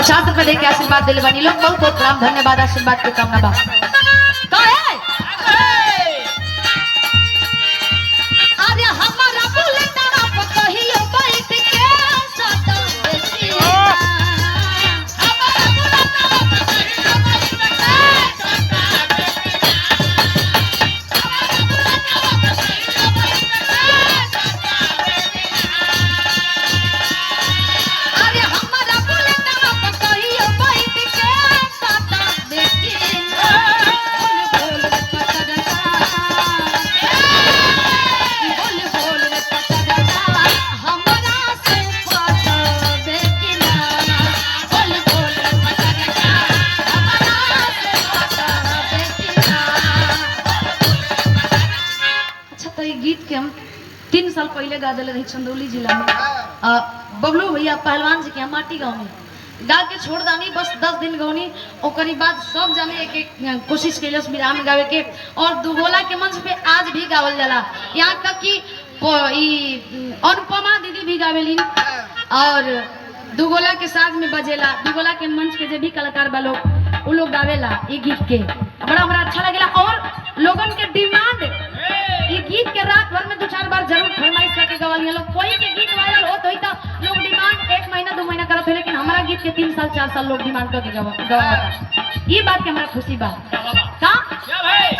50 रुपए दे के आशीर्वाद दिले बनी लोग बहुत बहुत प्रणाम धन्यवाद आशीर्वाद के कामना बा तो है अरे हमारा बुलेट आप कहियो बैठ के सदा बेटी हमारा बुलेट आप कहियो बैठ के सदा बेटी हमारा बुलेट आप कहियो बैठ के सदा बेटी अरे हमारा बुलेट आप कहियो बैठ के सदा बेटी बोल बोल पतरका बोल बोल पतरका हमरा से पतबे कि ना बोल बोल पतरका हमरा से पतबे कि ना अच्छा तो ये गीत के हम 3 साल पहले गा दिले रही चंदौली जिला में बबलू भैया पहलवान जी के यहाँ माटी गाँव में गा के छोड़ दानी बस 10 दिन गौनी ओकरी बाद सब जाने एक एक कोशिश कैलस विराम में गावे के और दुगोला के मंच पे आज भी गावल जाला यहाँ तक कि अनुपमा दीदी भी गावेली और दुगोला के साथ में बजेला दुगोला के मंच के जो भी कलाकार बा लोग वो लोग गावेला ये गीत के बड़ा बड़ा अच्छा लगेला और लोगन के डिमांड ये गीत के रात भर में 2-4 बार जरूर फरमाइश करके गवालिया लोग कोई के गीत वायरल हो तो ही तो लोग डिमांड 1 महीना 2 महीना करत है लेकिन हमारा गीत के 3 साल 4 साल लोग डिमांड करके गवाता ये बात के हमारा खुशी बा का क्या भाई